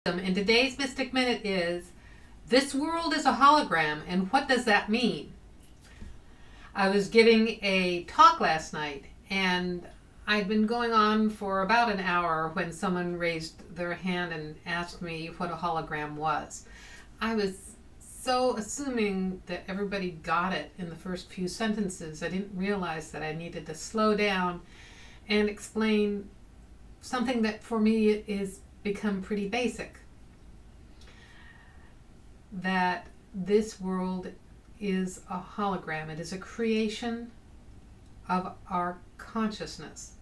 And today's Mystic Minute is, this world is a hologram, and what does that mean? I was giving a talk last night, and I'd been going on for about an hour when someone raised their hand and asked me what a hologram was. I was so assuming that everybody got it in the first few sentences. I didn't realize that I needed to slow down and explain something that for me is become pretty basic. That this world is a hologram. It is a creation of our consciousness.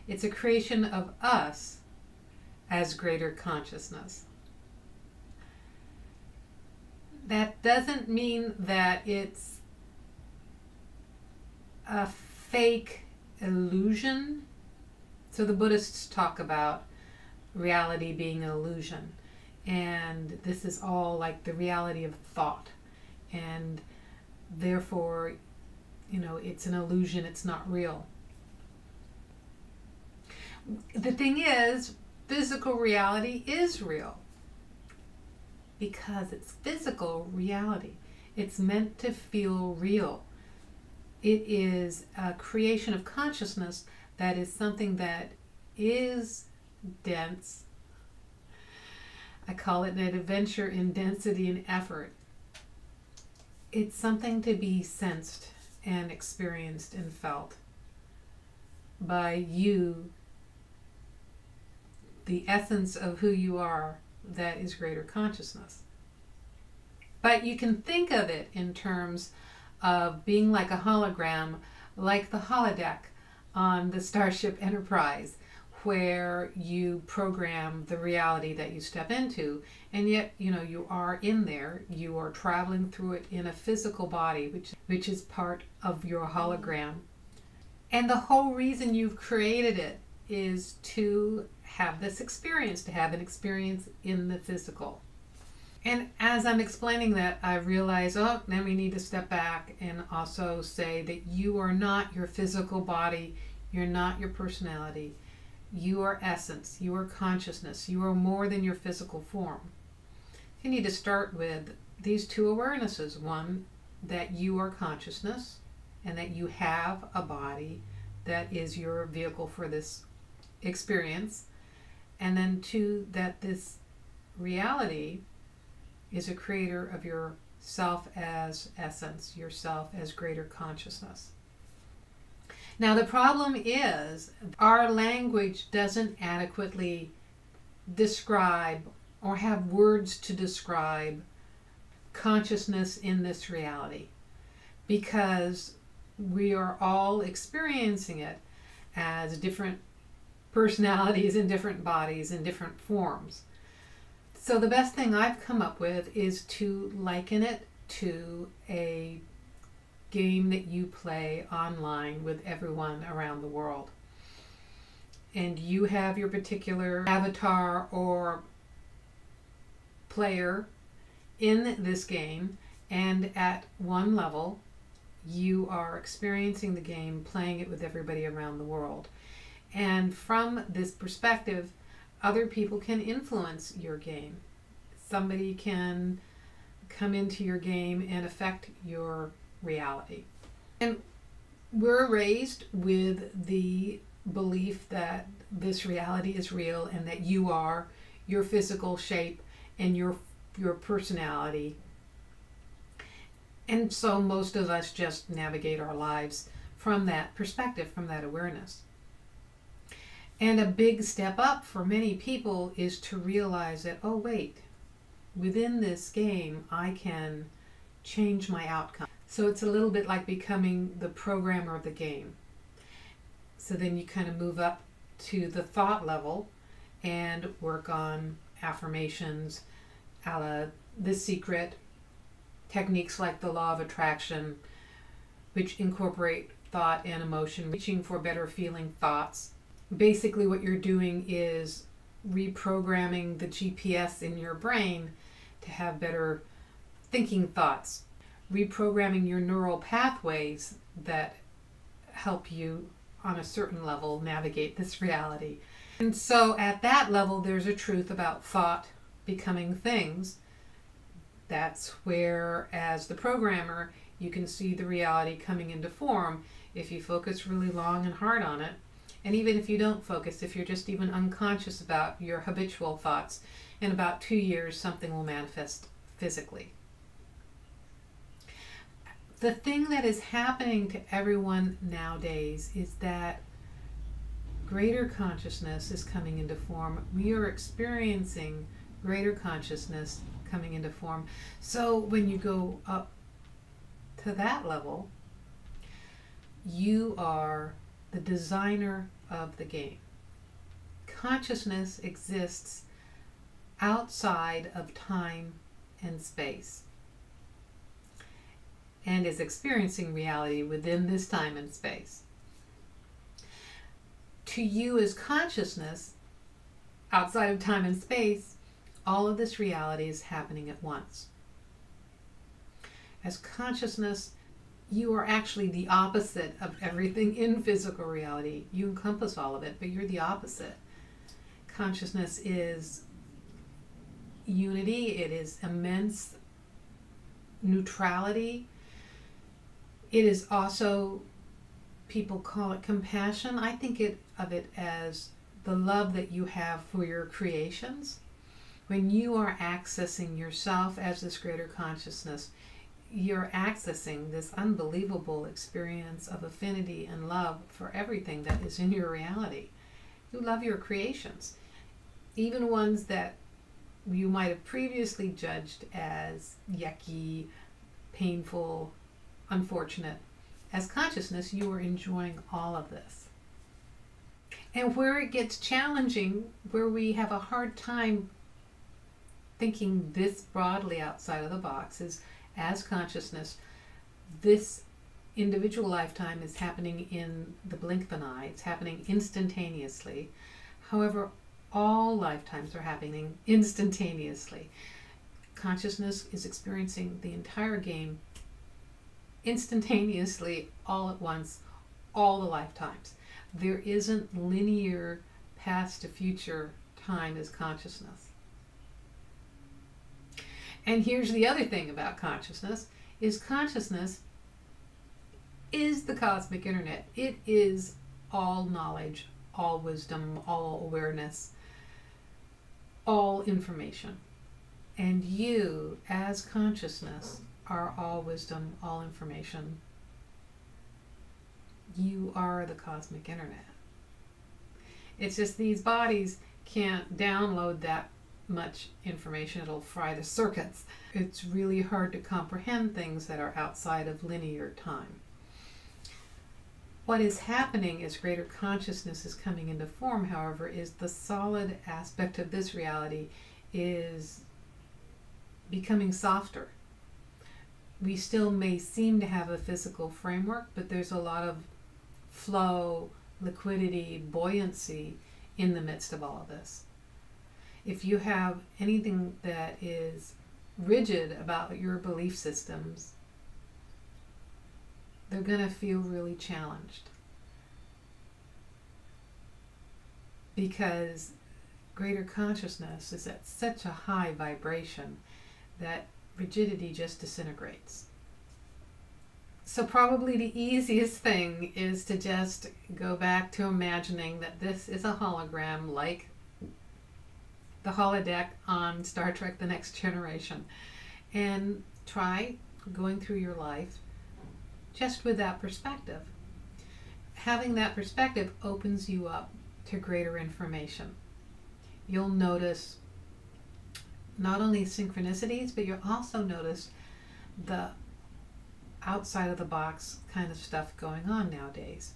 It's a creation of us as greater consciousness. That doesn't mean that it's a fake illusion. So the Buddhists talk about reality being an illusion, and this is all like the reality of thought, and therefore, it's an illusion, it's not real. The thing is, physical reality is real because it's physical reality. It's meant to feel real. It is a creation of consciousness that is something that is dense. I call it an adventure in density and effort. It's something to be sensed and experienced and felt by you, the essence of who you are, that is greater consciousness. But you can think of it in terms of being like a hologram, like the holodeck on the Starship Enterprise, where you program the reality that you step into, and yet you are in there, you are traveling through it in a physical body, which is part of your hologram. And the whole reason you've created it is to have this experience, to have an experience in the physical. And as I'm explaining that, I realize, then we need to step back and also say that you are not your physical body, you're not your personality. You are essence, you are consciousness, you are more than your physical form. You need to start with these two awarenesses. One, that you are consciousness and that you have a body that is your vehicle for this experience. And then two, that this reality is a creator of yourself as essence, yourself as greater consciousness. Now the problem is our language doesn't adequately describe or have words to describe consciousness in this reality, because we are all experiencing it as different personalities in different bodies in different forms. So the best thing I've come up with is to liken it to a game that you play online with everyone around the world. And you have your particular avatar or player in this game, and at one level you are experiencing the game, playing it with everybody around the world. And from this perspective, other people can influence your game. Somebody can come into your game and affect your reality. And we're raised with the belief that this reality is real and that you are your physical shape and your personality. And so most of us just navigate our lives from that perspective, from that awareness. And a big step up for many people is to realize that, oh wait, within this game I can change my outcome. So it's a little bit like becoming the programmer of the game. So then you kind of move up to the thought level and work on affirmations, a la The Secret, techniques like the law of attraction, which incorporate thought and emotion, reaching for better feeling thoughts. Basically what you're doing is reprogramming the GPS in your brain to have better thinking thoughts, reprogramming your neural pathways that help you on a certain level navigate this reality. And so at that level there's a truth about thought, becoming things, that's where, as the programmer, you can see the reality coming into form if you focus really long and hard on it. And even if you don't focus, if you're just even unconscious about your habitual thoughts, in about 2 years, something will manifest physically. The thing that is happening to everyone nowadays is that greater consciousness is coming into form. We are experiencing greater consciousness coming into form. So when you go up to that level, you are the designer of the game. Consciousness exists outside of time and space and is experiencing reality within this time and space. To you as consciousness, outside of time and space, all of this reality is happening at once. As consciousness, you are actually the opposite of everything in physical reality. You encompass all of it, but you're the opposite. Consciousness is unity, it is immense neutrality. It is also, people call it compassion. I think of it as the love that you have for your creations. When you are accessing yourself as this greater consciousness, you're accessing this unbelievable experience of affinity and love for everything that is in your reality. You love your creations, even ones that you might have previously judged as yucky, painful, unfortunate. As consciousness, you are enjoying all of this. And where it gets challenging, where we have a hard time thinking this broadly outside of the box, is as consciousness, this individual lifetime is happening in the blink of an eye. It's happening instantaneously. However, all lifetimes are happening instantaneously. Consciousness is experiencing the entire game instantaneously, all at once, all the lifetimes. There isn't linear past to future time as consciousness. And here's the other thing about consciousness is the cosmic internet. It is all knowledge, all wisdom, all awareness, all information. And you, as consciousness, are all wisdom, all information. You are the cosmic internet. It's just these bodies can't download that much information. It'll fry the circuits. It's really hard to comprehend things that are outside of linear time. What is happening as greater consciousness is coming into form, however, is the solid aspect of this reality is becoming softer. We still may seem to have a physical framework, but there's a lot of flow, liquidity, buoyancy in the midst of all of this. If you have anything that is rigid about your belief systems, they're going to feel really challenged. Because greater consciousness is at such a high vibration that rigidity just disintegrates. So probably the easiest thing is to just go back to imagining that this is a hologram like the holodeck on Star Trek The Next Generation, and try going through your life just with that perspective. Having that perspective opens you up to greater information. You'll notice not only synchronicities, but you'll also notice the outside of the box kind of stuff going on nowadays.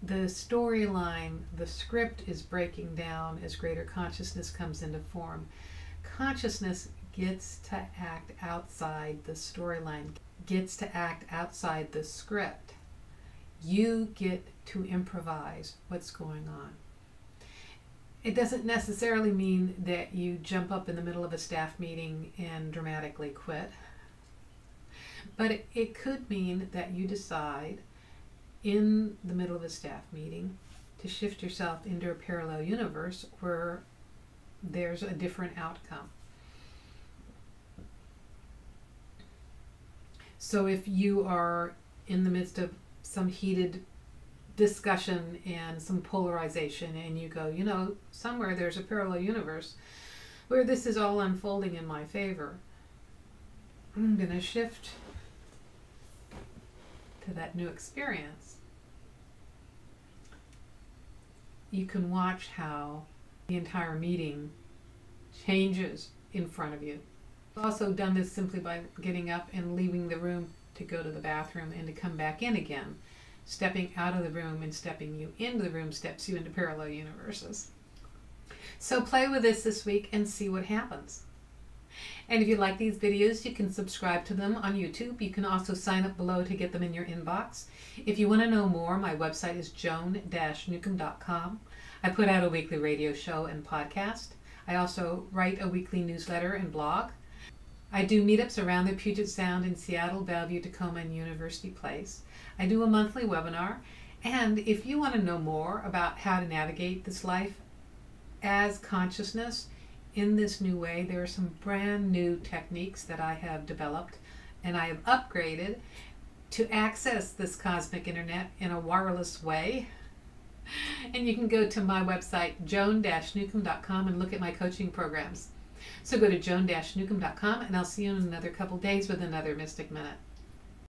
The storyline, the script is breaking down as greater consciousness comes into form. Consciousness gets to act outside the storyline, gets to act outside the script. You get to improvise what's going on. It doesn't necessarily mean that you jump up in the middle of a staff meeting and dramatically quit. But it could mean that you decide in the middle of a staff meeting to shift yourself into a parallel universe where there's a different outcome. So if you are in the midst of some heated discussion and some polarization, and you go, you know, somewhere there's a parallel universe where this is all unfolding in my favor, I'm going to shift to that new experience. You can watch how the entire meeting changes in front of you. I've also done this simply by getting up and leaving the room to go to the bathroom and to come back in again. Stepping out of the room and stepping you into the room steps you into parallel universes. So play with this week and see what happens. And if you like these videos, you can subscribe to them on YouTube. You can also sign up below to get them in your inbox. If you want to know more, my website is joan-newcomb.com. I put out a weekly radio show and podcast. I also write a weekly newsletter and blog. I do meetups around the Puget Sound in Seattle, Bellevue, Tacoma, and University Place. I do a monthly webinar. And if you want to know more about how to navigate this life as consciousness in this new way, there are some brand new techniques that I have developed and I have upgraded to access this cosmic internet in a wireless way. And you can go to my website, joan-newcomb.com, and look at my coaching programs. So go to joan-newcomb.com, and I'll see you in another couple days with another Mystic Minute.